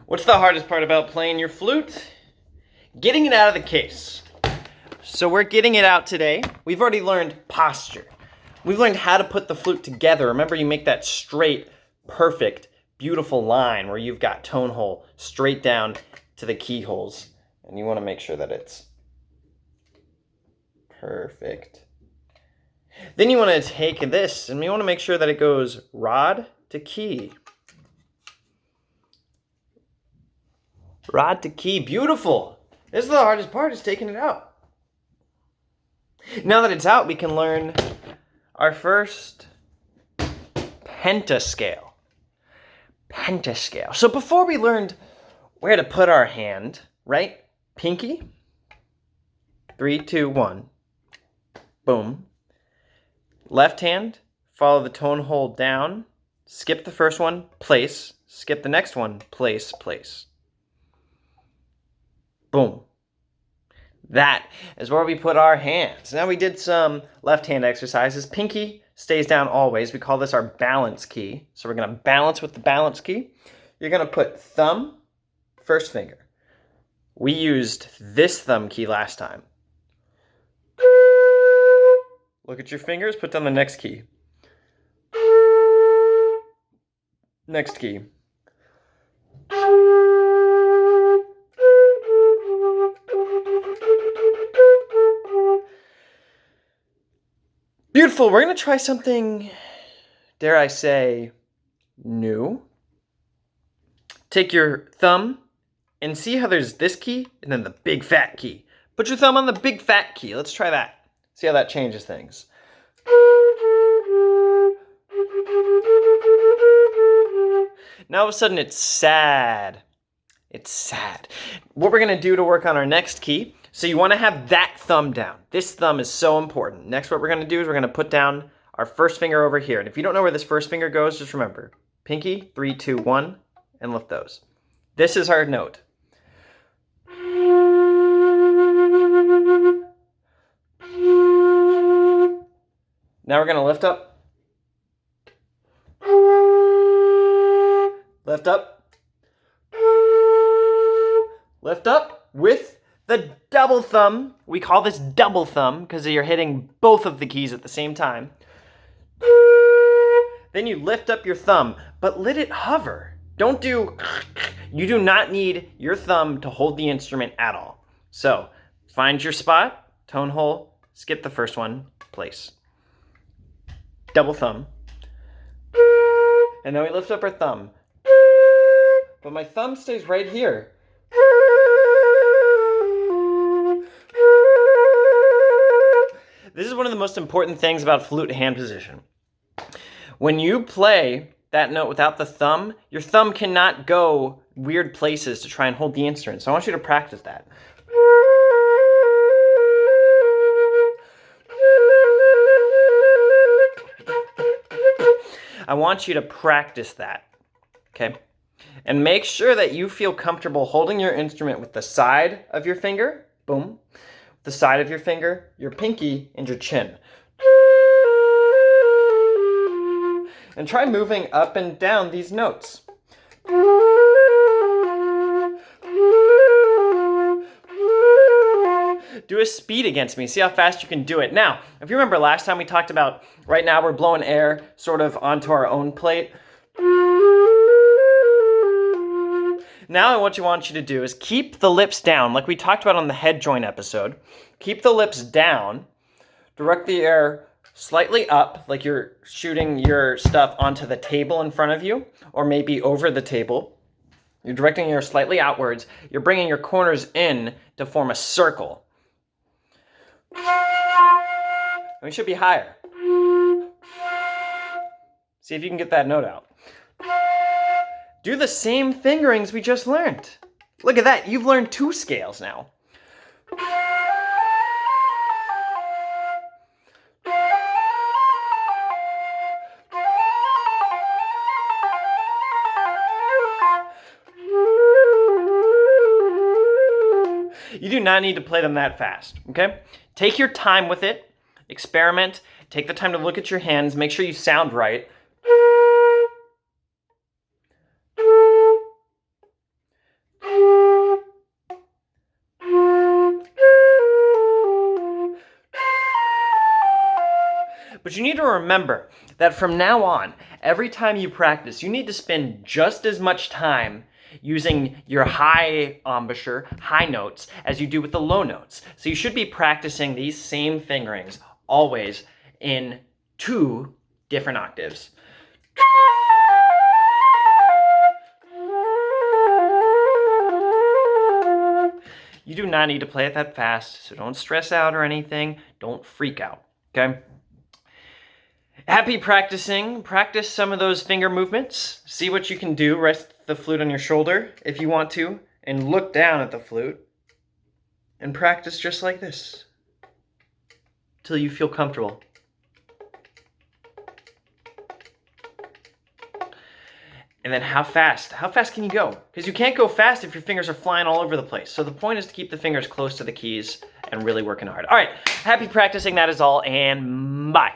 What's the hardest part about playing your flute? Getting it out of the case. So we're getting it out today. We've already learned posture. We've learned how to put the flute together. Remember, you make that straight, perfect, beautiful line where you've got tone hole straight down to the keyholes. And you want to make sure that it's perfect. Then you want to take this and you want to make sure that it goes rod to key. Rod to key. Beautiful. This is the hardest part, is taking it out. Now that it's out, we can learn our first pentascale. Pentascale. So before we learned where to put our hand, right? Pinky. 3, 2, 1. Boom. Left hand, follow the tone hole down. Skip the first one, place. Skip the next one, place, place. Boom. That is where we put our hands. Now we did some left hand exercises. Pinky stays down always. We call this our balance key. So we're going to balance with the balance key. You're going to put thumb, first finger. We used this thumb key last time. Look at your fingers, put down the next key. Next key. Beautiful. We're going to try something, dare I say, new. Take your thumb and see how there's this key and then the big fat key. Put your thumb on the big fat key. Let's try that. See how that changes things. Now all of a sudden it's sad. It's sad. What we're going to do to work on our next key, so you want to have that thumb down. This thumb is so important. Next, what we're going to do is we're going to put down our first finger over here. And if you don't know where this first finger goes, just remember, pinky, 3, 2, 1, and lift those. This is our note. Now we're going to lift up. Lift up. Lift up with the double thumb. We call this double thumb because you're hitting both of the keys at the same time. Then you lift up your thumb, but let it hover. You do not need your thumb to hold the instrument at all. So find your spot, tone hole, skip the first one, place. Double thumb. And then we lift up our thumb. But my thumb stays right here. This is one of the most important things about flute hand position. When you play that note without the thumb, your thumb cannot go weird places to try and hold the instrument. So I want you to practice that. I want you to practice that, okay? And make sure that you feel comfortable holding your instrument with the side of your finger, boom, the side of your finger, your pinky, and your chin. And try moving up and down these notes. Do a speed against me. See how fast you can do it. Now, if you remember last time we talked about, right now we're blowing air sort of onto our own plate. Now what I want you to do is keep the lips down, like we talked about on the head joint episode. Keep the lips down. Direct the air slightly up, like you're shooting your stuff onto the table in front of you, or maybe over the table. You're directing your air slightly outwards. You're bringing your corners in to form a circle. And we should be higher. See if you can get that note out. Do the same fingerings we just learned. Look at that. You've learned 2 scales now. You do not need to play them that fast, okay? Take your time with it. Experiment. Take the time to look at your hands. Make sure you sound right. But you need to remember that from now on, every time you practice, you need to spend just as much time using your high embouchure, high notes, as you do with the low notes. So you should be practicing these same fingerings always in 2 different octaves. You do not need to play it that fast, so don't stress out or anything. Don't freak out, okay? Happy practicing. Practice some of those finger movements. See what you can do. Rest the flute on your shoulder if you want to, and look down at the flute. And practice just like this till you feel comfortable. And then how fast? How fast can you go? Because you can't go fast if your fingers are flying all over the place. So the point is to keep the fingers close to the keys and really working hard. All right, happy practicing. That is all, and bye.